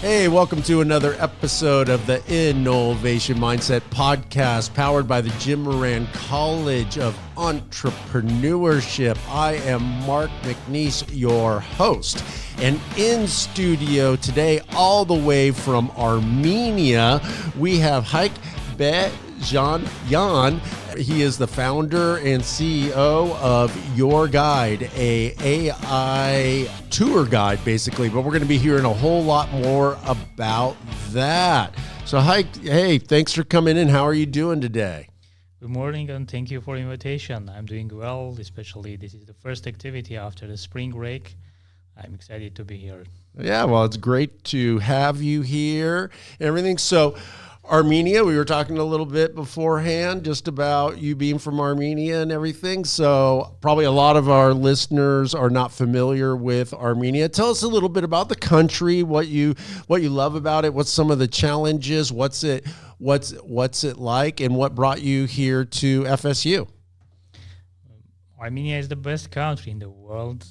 Hey, welcome to another episode of the InNOLEvation Mindset Podcast, powered by the Moran College of Entrepreneurship. I am Mark McNees, your host. And in studio today, all the way from Armenia, we have Hayk Bejanyan. He is the founder and CEO of Your Guide, a AI tour guide, basically. But we're going to be hearing a whole lot more about that. So, hey, thanks for coming in. How are you doing today? Good morning, and thank you for the invitation. I'm doing well, especially this is the first activity after the spring break. I'm excited to be here. Yeah, well, it's great to have you here and everything. So, Armenia, we were talking a little bit beforehand just about you being from Armenia and everything. So probably a lot of our listeners are not familiar with Armenia. Tell us a little bit about the country, what you love about it, what's some of the challenges, what's it like, and what brought you here to FSU? Armenia is the best country in the world.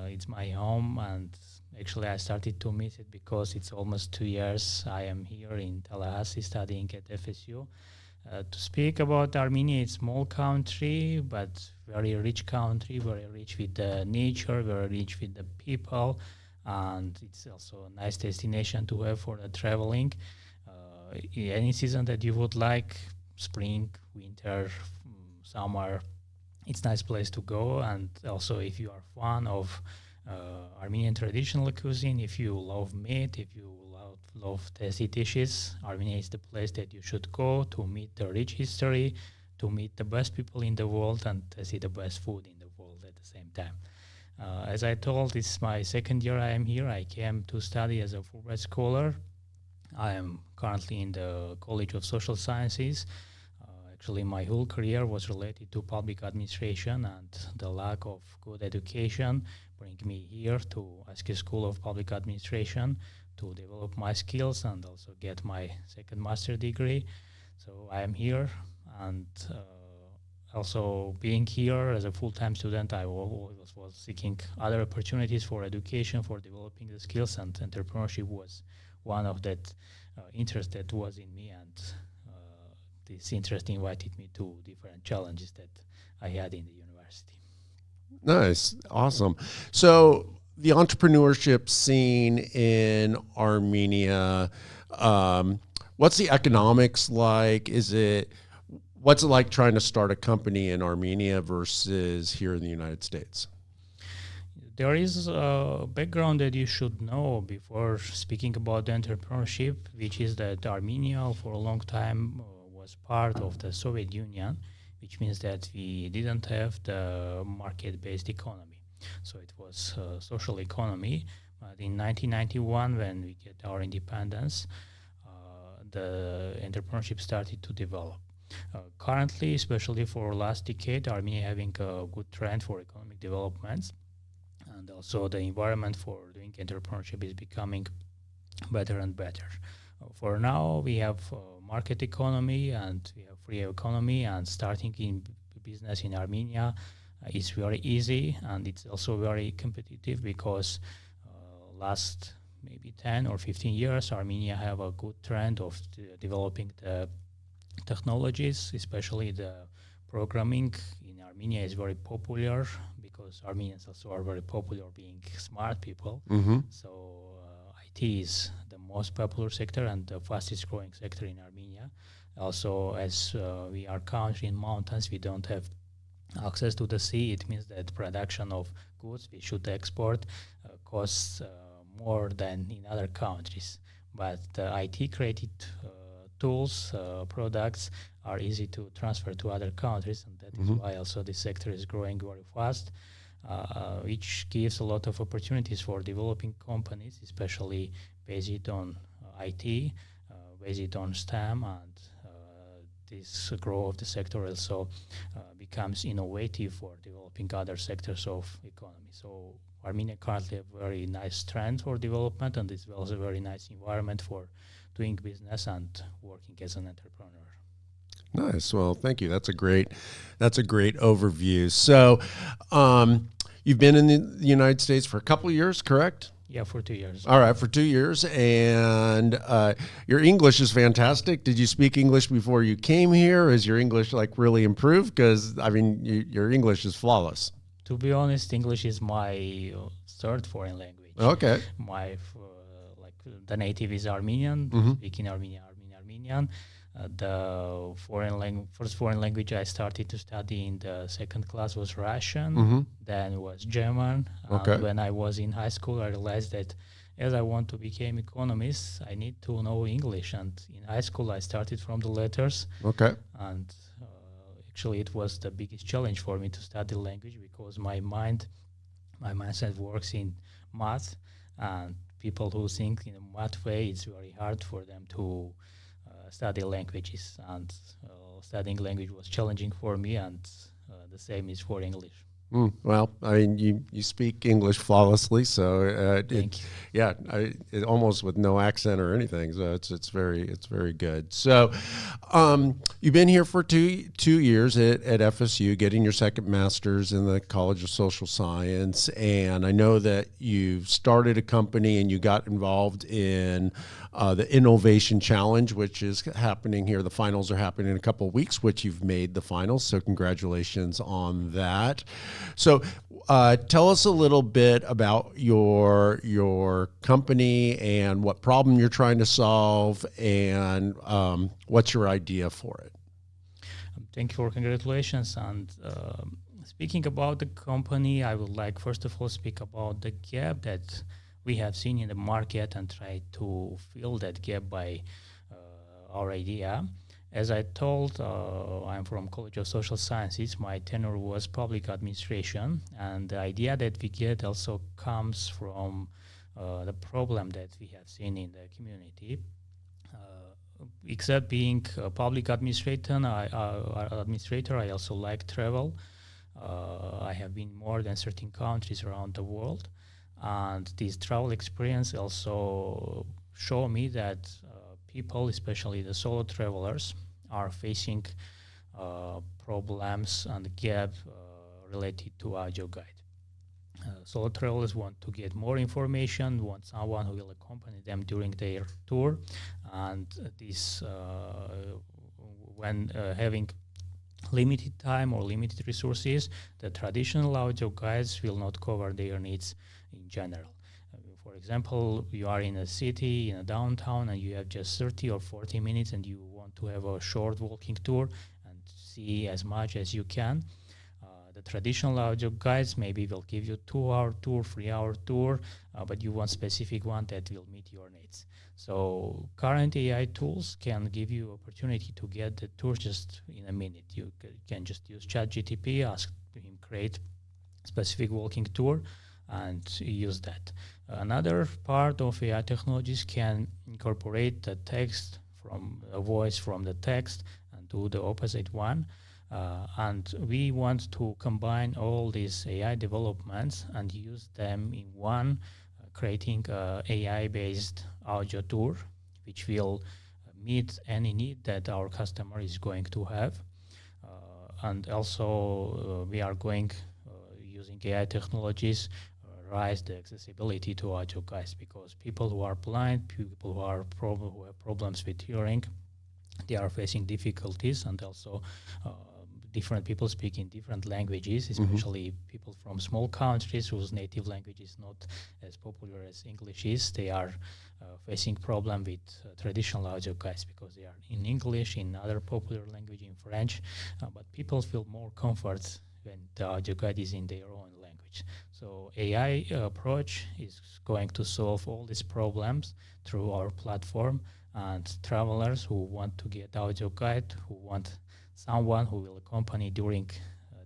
It's my home, and actually, I started to miss it because it's almost 2 years. I am here in Tallahassee studying at FSU. To speak about Armenia, it's a small country, but very rich country, very rich with the nature, very rich with the people, and it's also a nice destination to have for the traveling. Any season that you would like, spring, winter, summer, it's a nice place to go. And also, if you are fan of Armenian traditional cuisine, if you love meat, if you love tasty dishes, Armenia is the place that you should go to meet the rich history, to meet the best people in the world, and to see the best food in the world at the same time. As I told, this is my second year I am here. I came to study as a Fulbright scholar. I am currently in the College of Social Sciences. Actually, my whole career was related to public administration, and the lack of good education bring me here to SK School of Public Administration to develop my skills and also get my second master degree. So I am here, and also being here as a full-time student, I always was seeking other opportunities for education, for developing the skills, and entrepreneurship was one of that interest that was in me, and this interest invited me to different challenges that I had in the university. Nice. Awesome. So the entrepreneurship scene in Armenia, what's the economics like? What's it like trying to start a company in Armenia versus here in the United States? There is a background that you should know before speaking about entrepreneurship, which is that Armenia for a long time was part of the Soviet Union, which means that we didn't have the market-based economy. So it was a social economy. But in 1991, when we get our independence, the entrepreneurship started to develop. Currently, especially for last decade, Armenia having a good trend for economic developments. And also the environment for doing entrepreneurship is becoming better and better. For now, we have market economy and we have free economy, and starting in business in Armenia is very easy, and it's also very competitive because last maybe 10 or 15 years, Armenia have a good trend of developing the technologies, especially the programming in Armenia is very popular because Armenians also are very popular being smart people. Mm-hmm. So IT is the most popular sector and the fastest growing sector in Armenia. Also, as we are country in mountains, we don't have access to the sea. It means that production of goods we should export costs more than in other countries. But the IT created tools, products are easy to transfer to other countries, and that is why also this sector is growing very fast, which gives a lot of opportunities for developing companies, especially based on IT, based on STEM, and this growth of the sector also becomes innovative for developing other sectors of economy. So Armenia currently have a very nice trend for development, and it's also a very nice environment for doing business and working as an entrepreneur. Nice. Well, thank you. That's a great overview. So, you've been in the United States for a couple of years, correct? Yeah, for 2 years. All right, for 2 years. And your English is fantastic. Did you speak English before you came here? Is your English like really improved? Because, I mean, your English is flawless. To be honest, English is my third foreign language. Okay. My the native is Armenian, speaking Armenian. The first foreign language I started to study in the second class was Russian, then was German. Okay. And when I was in high school, I realized that as I want to become economist, I need to know English. And in high school, I started from the letters. Okay. And actually, it was the biggest challenge for me to study language because my mindset works in math, and people who think in a math way, it's very hard for them to study languages, and studying language was challenging for me, and the same is for English. Well, I mean, you speak English flawlessly, so Thank you. it almost with no accent or anything. So it's very good. So, you've been here for two years at FSU, getting your second master's in the College of Social Science, and I know that you started a company and you got involved in the InNOLEvation Challenge, which is happening here. The finals are happening in a couple of weeks, which you've made the finals. So congratulations on that. So tell us a little bit about your company and what problem you're trying to solve, and what's your idea for it. Thank you for congratulations. And speaking about the company, I would like first of all speak about the gap that we have seen in the market and try to fill that gap by our idea. As I told, I'm from College of Social Sciences. My tenure was public administration, and the idea that we get also comes from the problem that we have seen in the community. Except being a public administrator, I also like travel. I have been more than 13 countries around the world, and this travel experience also show me that people, especially the solo travelers, are facing problems and gap related to audio guide. Solo travelers want to get more information, want someone who will accompany them during their tour, and this when having limited time or limited resources, the traditional audio guides will not cover their needs in general. For example, you are in a city, in a downtown, and you have just 30 or 40 minutes and you want to have a short walking tour and see as much as you can. The traditional audio guides maybe will give you 2-hour tour, 3-hour tour, but you want specific one that will meet your needs. So current AI tools can give you opportunity to get the tour just in a minute. You can just use ChatGPT, ask him create specific walking tour, and use that. Another part of AI technologies can incorporate the text from a voice from the text and do the opposite one. And we want to combine all these AI developments and use them in one, creating an AI-based audio tour, which will meet any need that our customer is going to have. And also we are going using AI technologies raise the accessibility to audio guides, because people who are blind, people who have problems with hearing, they are facing difficulties, and also different people speaking different languages, especially people from small countries whose native language is not as popular as English is. They are facing problem with traditional audio guides because they are in English, in other popular language, in French, but people feel more comfort when the audio guide is in their own language. So AI approach is going to solve all these problems through our platform, and travelers who want to get audio guide, who want someone who will accompany during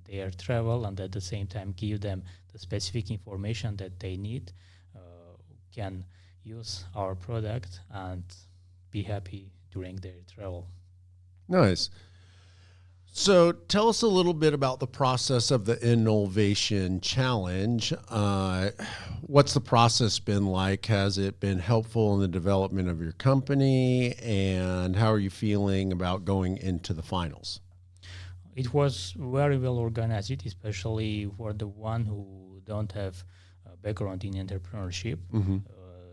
their travel and at the same time give them the specific information that they need, can use our product and be happy during their travel. Nice. So tell us a little bit about the process of the InNOLEvation Challenge. What's the process been like? Has it been helpful in the development of your company? And how are you feeling about going into the finals? It was very well organized, especially for the one who don't have background in entrepreneurship.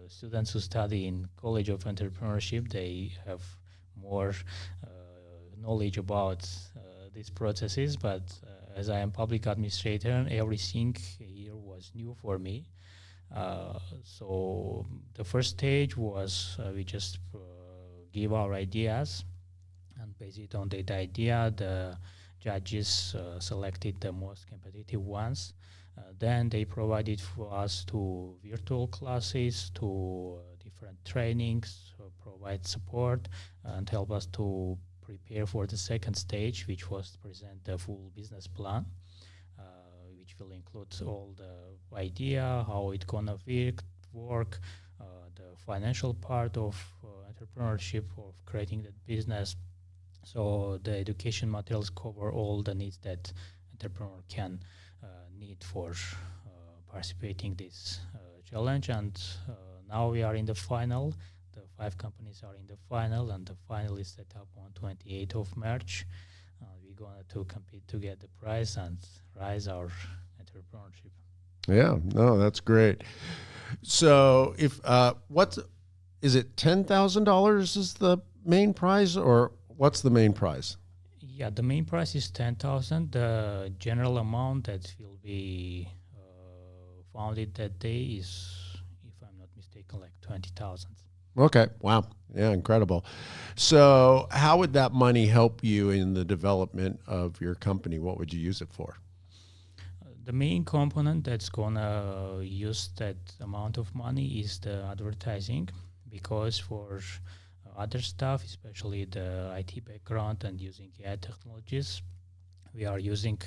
Students who study in College of Entrepreneurship, they have more knowledge about these processes, but as I am public administrator, everything here was new for me. So the first stage was we just give our ideas, and based on that idea, the judges selected the most competitive ones. Then they provided for us to virtual classes, to different trainings, provide support, and help us to prepare for the second stage, which was to present the full business plan, which will include all the idea, how it's gonna work, the financial part of entrepreneurship, of creating that business. So the education materials cover all the needs that entrepreneur can need for participating this challenge. And now we are in the final. The 5 companies are in the final, and the final is set up on 28th of March. We're going to compete to get the prize and rise our entrepreneurship. Yeah, no, that's great. So if is it $10,000 is the main prize, or what's the main prize? Yeah, the main price is 10,000. The general amount that will be founded that day is, if I'm not mistaken, like 20,000. Okay. Wow. Yeah, incredible. So how would that money help you in the development of your company? What would you use it for? The main component that's going to use that amount of money is the advertising, because for other stuff, especially the IT background and using AI technologies, we are using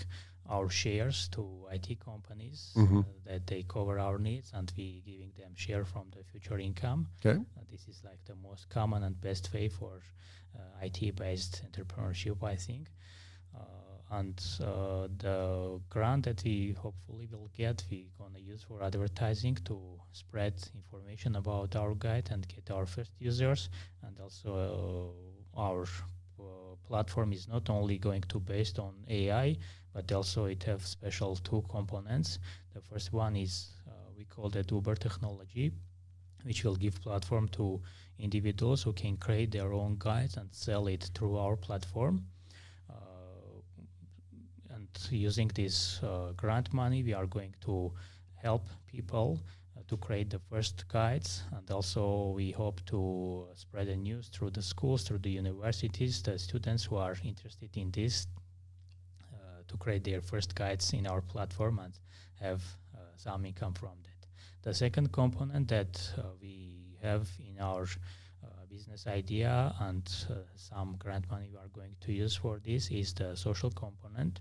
our shares to IT companies that they cover our needs, and we giving them share from the future income. Okay. This is like the most common and best way for IT-based entrepreneurship, I think. And the grant that we hopefully will get, we're going to use for advertising to spread information about our guide and get our first users. And also our platform is not only going to based on AI, but also it have special 2 components. The first one is we call that Uber technology, which will give platform to individuals who can create their own guides and sell it through our platform. Using this grant money, we are going to help people to create the first guides, and also we hope to spread the news through the schools, through the universities, the students who are interested in this, to create their first guides in our platform and have some income from that. The second component that we have in our business idea and some grant money we are going to use for this is the social component.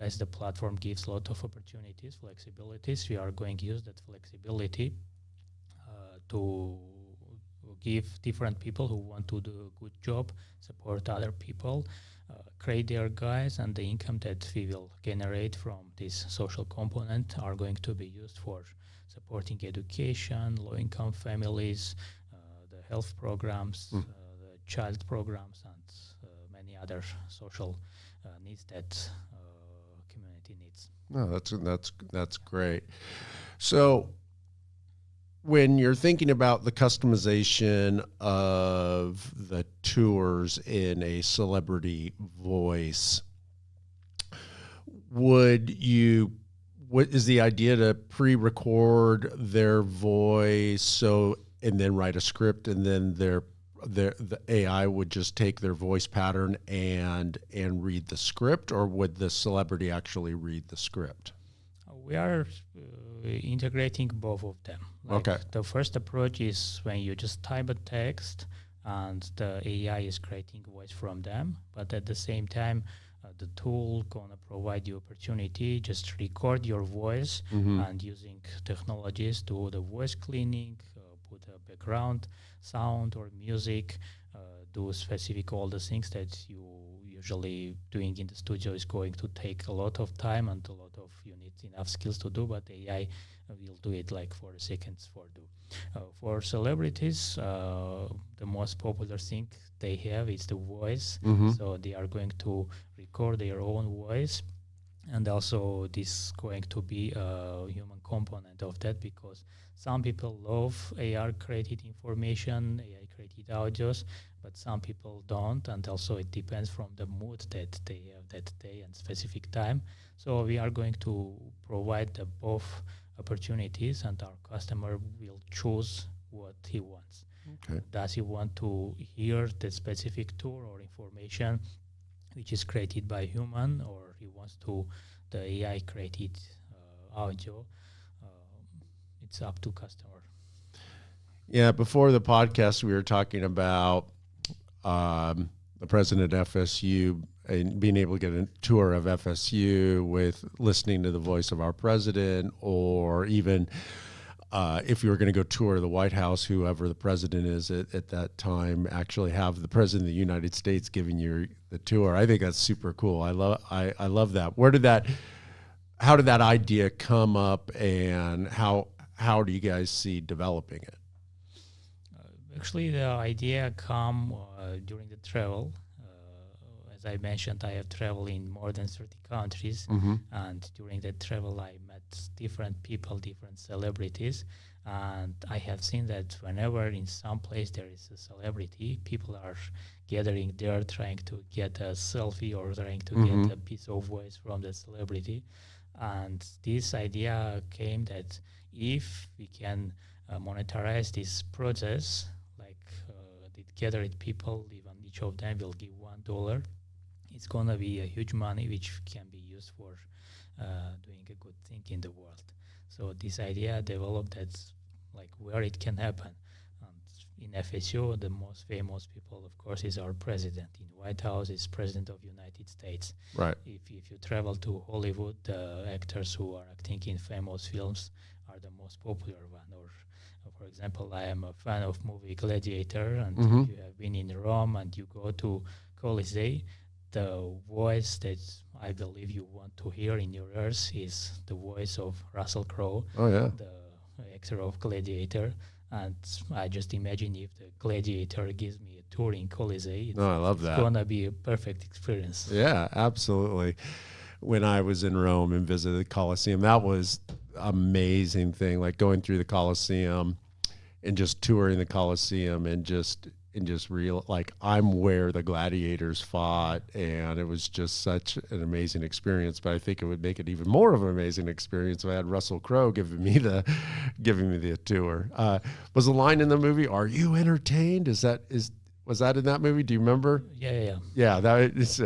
As the platform gives a lot of opportunities, flexibilities, we are going to use that flexibility to give different people who want to do a good job, support other people, create their guides, and the income that we will generate from this social component are going to be used for supporting education, low-income families, the health programs, the child programs, and many other social needs that community needs. No, that's great. So when you're thinking about the customization of the tours in a celebrity voice, what is the idea to pre-record their voice and then write a script, and then the AI would just take their voice pattern and read the script, or would the celebrity actually read the script? We are integrating both of them. Okay. The first approach is when you just type a text and the AI is creating voice from them, but at the same time, the tool gonna provide you opportunity just record your voice and using technologies to do the voice cleaning, put a background sound or music, do specific all the things that you usually doing in the studio is going to take a lot of time and a lot of you need enough skills to do, but AI will do it like 4 seconds for do. For celebrities, the most popular thing they have is the voice. So they are going to record their own voice And also this going to be a human component of that, because some people love AR created information, AI created audios, but some people don't. And also it depends from the mood that they have that day and specific time. So we are going to provide the both opportunities, and our customer will choose what he wants. Okay. Does he want to hear the specific tool or information which is created by human, or he wants to the AI created audio? It's up to customer. Yeah, before the podcast, we were talking about the president of FSU and being able to get a tour of FSU with listening to the voice of our president, or even if you were going to go tour the White House, whoever the president is at that time, actually have the president of the United States giving you the tour. I think that's super cool. I love that. How did that idea come up, and how do you guys see developing it? Actually, the idea come during the travel. As I mentioned, I have traveled in more than 30 countries, and during that travel, I met different people, different celebrities, and I have seen that whenever in some place there is a celebrity, people are gathering there trying to get a selfie or trying to get a piece of voice from the celebrity. And this idea came that if we can monetize this process, like the gathered people, even each of them will give $1, it's gonna be a huge money which can be used for doing a good thing in the world. So this idea developed that's like where it can happen. And in FSU, the most famous people, of course, is our president. In White House is President of United States. Right. If you travel to Hollywood, the actors who are acting in famous films are the most popular one. Or for example, I am a fan of movie Gladiator, and if you have been in Rome and you go to Colisee, the voice that I believe you want to hear in your ears is the voice of Russell Crowe, the actor of Gladiator. And I just imagine if the Gladiator gives me a tour in Colisee, I love that. It's going to be a perfect experience. Yeah, absolutely. When I was in Rome and visited the Colosseum, that was amazing thing, like going through the Colosseum and just touring the Colosseum and just real, like I'm where the gladiators fought, and it was just such an amazing experience. But I think it would make it even more of an amazing experience if I had Russell Crowe giving me the tour. Was the line in the movie, "Are you entertained?" Was that in that movie? Do you remember? Yeah. That is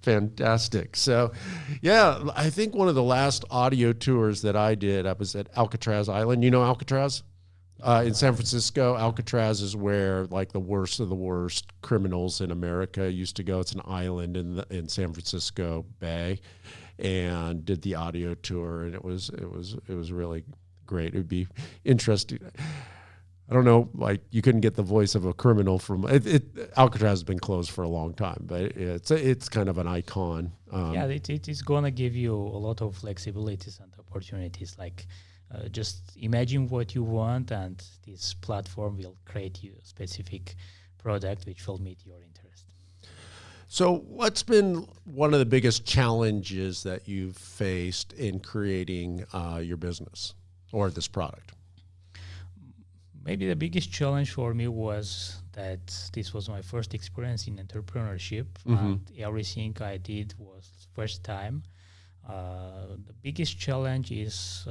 fantastic. So, yeah, I think one of the last audio tours that I did, I was at Alcatraz Island. You know Alcatraz? In San Francisco, Alcatraz is where like the worst of the worst criminals in America used to go. It's an island in San Francisco Bay, and did the audio tour, and it was really great. It would be interesting. I don't know, like you couldn't get the voice of a criminal from Alcatraz has been closed for a long time, but it's kind of an icon. It is gonna give you a lot of flexibilities and opportunities. Like just imagine what you want, and this platform will create you a specific product which will meet your interest. So what's been one of the biggest challenges that you've faced in creating your business or this product? Maybe the biggest challenge for me was that this was my first experience in entrepreneurship, and everything I did was first time. The biggest challenge is,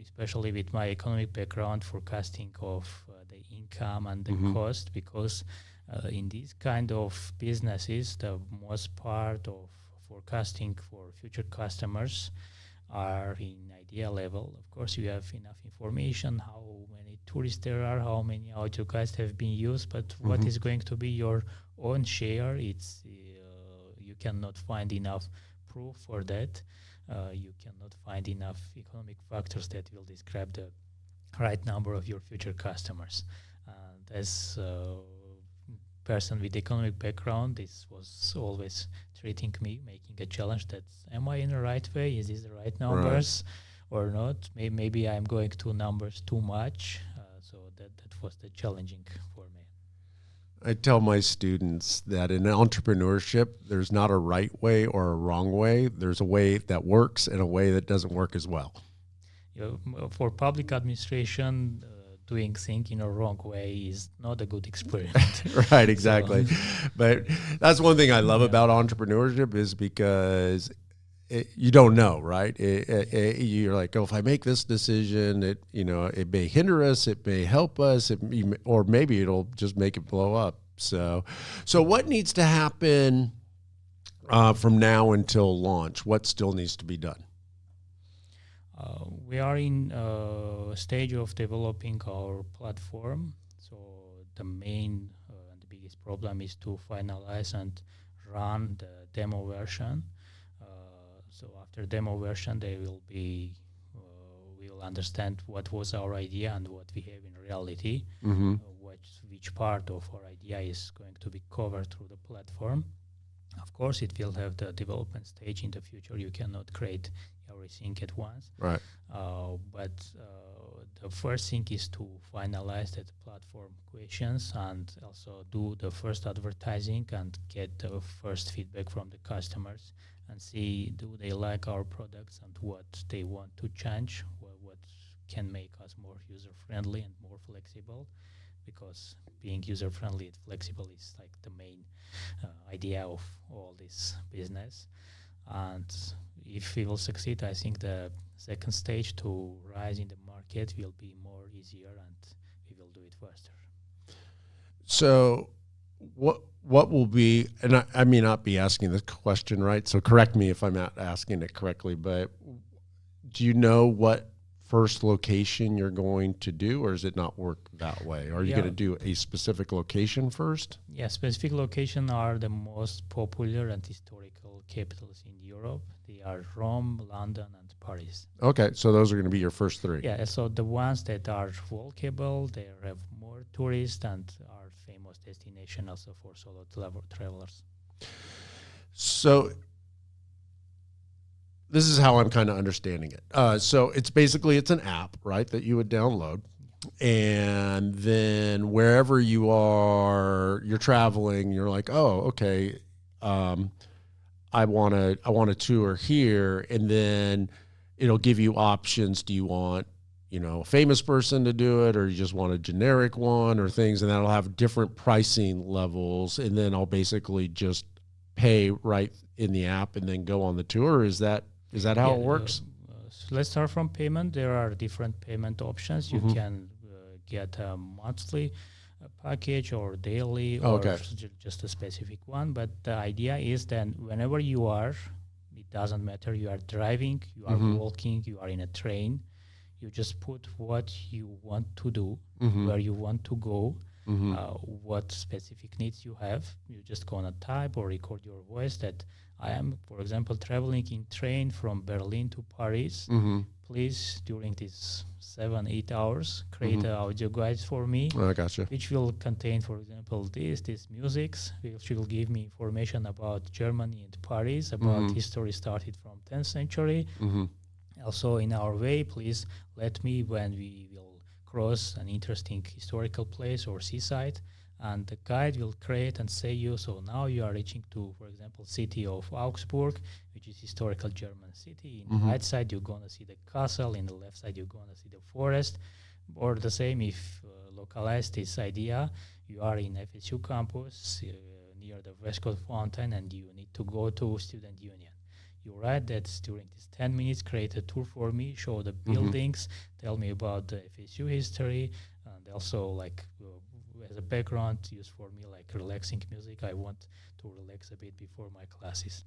especially with my economic background, forecasting of the income and the cost, because in these kind of businesses, the most part of forecasting for future customers are in idea level. Of course, you have enough information, how many tourists there are, how many audio guides have been used, but what is going to be your own share, it's you cannot find enough proof for that. You cannot find enough economic factors that will describe the right number of your future customers. And as a person with economic background, this was always treating me, making a challenge that, am I in the right way? Is this the right numbers or not? Maybe I'm going to numbers too much. So that was the challenging for me. I tell my students that in entrepreneurship, there's not a right way or a wrong way. There's a way that works and a way that doesn't work as well. For public administration, doing things in a wrong way is not a good experience. Right, exactly. But that's one thing I love about entrepreneurship is because you don't know, right? You're like, oh, if I make this decision, it may hinder us, it may help us, or maybe it'll just make it blow up. So what needs to happen from now until launch? What still needs to be done? We are in a stage of developing our platform. So the main and the biggest problem is to finalize and run the demo version. So after demo version, we will understand what was our idea and what we have in reality, which part of our idea is going to be covered through the platform. Of course, it will have the development stage in the future. You cannot create everything at once. Right. But the first thing is to finalize that platform questions and also do the first advertising and get the first feedback from the customers and see do they like our products and what they want to change, what can make us more user-friendly and more flexible, because being user-friendly and flexible is like the main idea of all this business. And if we will succeed, I think the second stage to rise in the market will be more easier and we will do it faster. So what will be, and I may not be asking this question right, so correct me if I'm not asking it correctly, but do you know what first location you're going to do, or does it not work that way? Are you going to do a specific location first? Yeah, specific locations are the most popular and historical capitals in Europe. They are Rome, London, and Paris. Okay, so those are going to be your first three. Yeah, so the ones that are walkable, they have more tourists and are famous destination also for solo travelers. So this is how I'm kind of understanding it. So it's an app, right, that you would download. And then wherever you are, you're traveling, you're like, oh, okay, I want a tour here. And then it'll give you options. Do you want, a famous person to do it, or you just want a generic one or things? And that'll have different pricing levels. And then I'll basically just pay right in the app and then go on the tour. Is that how it works? So let's start from payment. There are different payment options. You can get a monthly package or daily or just a specific one. But the idea is that whenever you are, it doesn't matter. You are driving, you are walking, you are in a train. You just put what you want to do, where you want to go, what specific needs you have. You're just going to type or record your voice that I am, for example, traveling in train from Berlin to Paris. Please, during these 7-8 hours, create an audio guide for me, which will contain, for example, this musics, which will give me information about Germany and Paris, about history started from 10th century. Also, in our way, please let me when we will cross an interesting historical place or seaside, and the guide will create and say you, so now you are reaching to, for example, city of Augsburg, which is historical German city. In the right side, you're going to see the castle. In the left side, you're going to see the forest. Or the same, if localize this idea, you are in FSU campus near the Westcott Fountain, and you need to go to Student Union. You write that during these 10 minutes, create a tour for me, show the buildings, tell me about the FSU history, and also as a background, use for me like relaxing music. I want to relax a bit before my classes.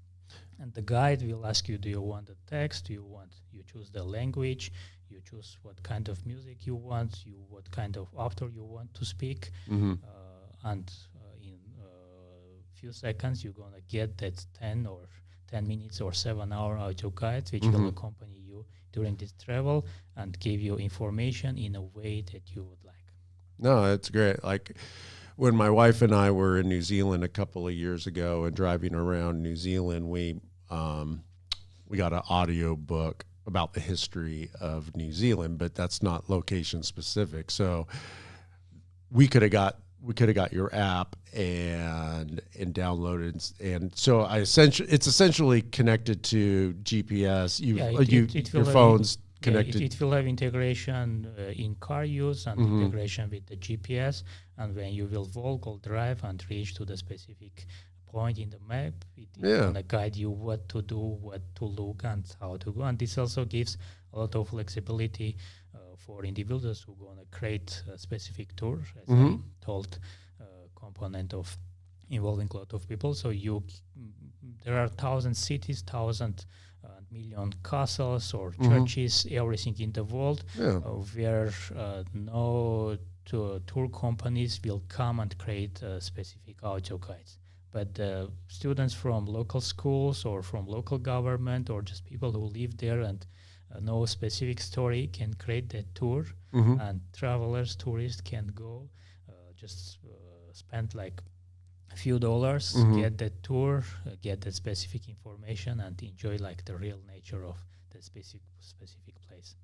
And the guide will ask you, do you want the text? You choose the language, you choose what kind of music you want, what kind of author you want to speak, and in a few seconds, you're going to get that 10 minutes or 7-hour audio guide, which will accompany you during this travel and give you information in a way that you would like. No, that's great. Like when my wife and I were in New Zealand a couple of years ago and driving around New Zealand, we got an audio book about the history of New Zealand, but that's not location specific. So we could have we could have got your app and downloaded, and so it's essentially connected to GPS. Your phone's connected. It will have integration in car use and integration with the GPS. And when you will walk or drive and reach to the specific point in the map, it is going to guide you what to do, what to look, and how to go. And this also gives a lot of flexibility for individuals who are going to create a specific tour, as I told, component of involving a lot of people. So there are 1,000 cities, 1,000 million castles or churches, everything in the world, where no tour companies will come and create specific audio guides. But students from local schools or from local government or just people who live there and know a specific story can create that tour, and travelers, tourists can go, just spend like a few dollars, get that tour, get that specific information, and enjoy like the real nature of the specific place.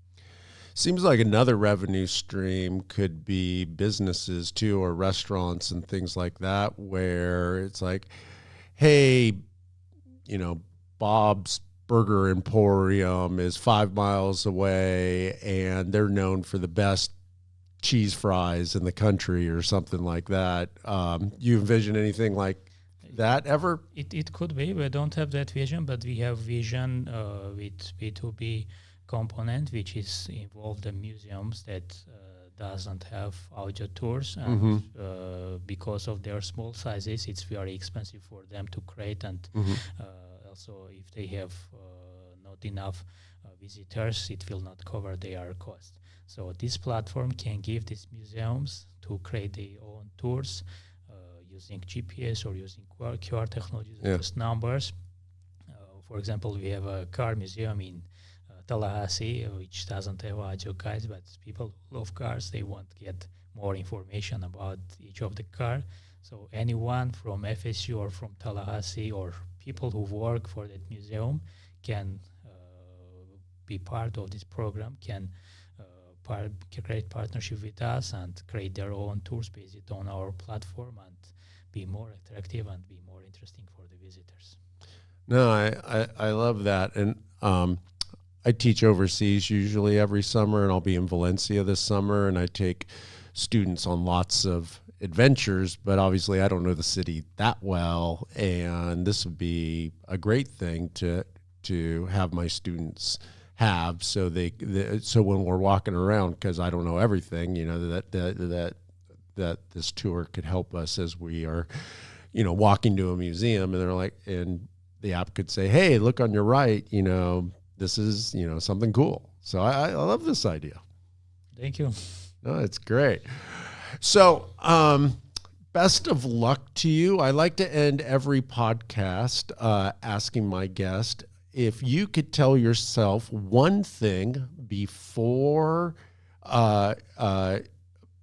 Seems like another revenue stream could be businesses too, or restaurants and things like that, where it's like, hey, Bob's Burger Emporium is 5 miles away and they're known for the best cheese fries in the country or something like that. You envision anything like that ever? It could be. We don't have that vision, but we have vision with B2B component, which is involved in museums that doesn't have audio tours, and because of their small sizes, it's very expensive for them to create, and also if they have not enough visitors, it will not cover their cost. So this platform can give these museums to create their own tours using GPS or using QR technologies, just numbers. For example, we have a car museum in Tallahassee, which doesn't have audio guides, but people who love cars, they want to get more information about each of the car. So anyone from FSU or from Tallahassee or people who work for that museum can be part of this program, can create partnership with us and create their own tours based on our platform and be more attractive and be more interesting for the visitors. No, I love that. And I teach overseas usually every summer, and I'll be in Valencia this summer, and I take students on lots of adventures, but obviously I don't know the city that well, and this would be a great thing to have my students have, so so when we're walking around, because I don't know everything, that this tour could help us as we are, walking to a museum, and they're like, and the app could say, hey, look on your right, this is, something cool. So I love this idea. Thank you. No, it's great. So, best of luck to you. I like to end every podcast asking my guest, if you could tell yourself one thing before,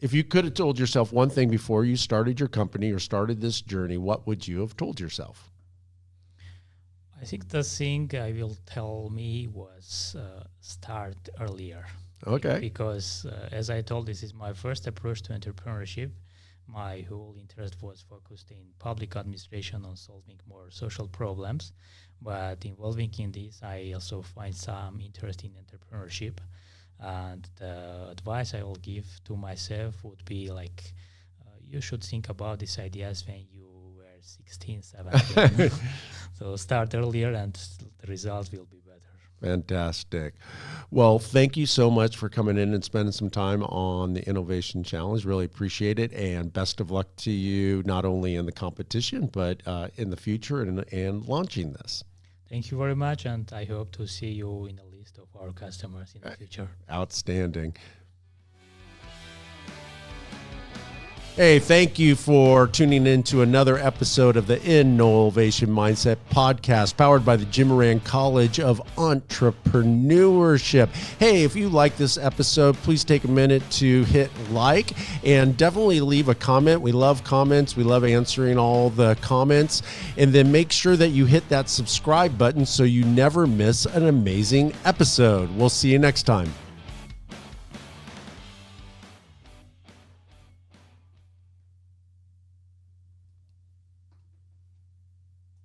if you could have told yourself one thing before you started your company or started this journey, what would you have told yourself? I think the thing I will tell me was start earlier. Okay. Because as I told, this is my first approach to entrepreneurship. My whole interest was focused in public administration on solving more social problems. But involving in this, I also find some interest in entrepreneurship. And the advice I will give to myself would be like, you should think about these ideas when you were 16, 17. So start earlier and the results will be better. Fantastic. Well, thank you so much for coming in and spending some time on the Innovation Challenge. Really appreciate it. And best of luck to you, not only in the competition, but in the future and launching this. Thank you very much. And I hope to see you in the list of our customers in the future. Outstanding. Hey, thank you for tuning in to another episode of the InNOLEvation Mindset Podcast, powered by the Moran College of Entrepreneurship. Hey, if you like this episode, please take a minute to hit like and definitely leave a comment. We love comments. We love answering all the comments. And then make sure that you hit that subscribe button so you never miss an amazing episode. We'll see you next time.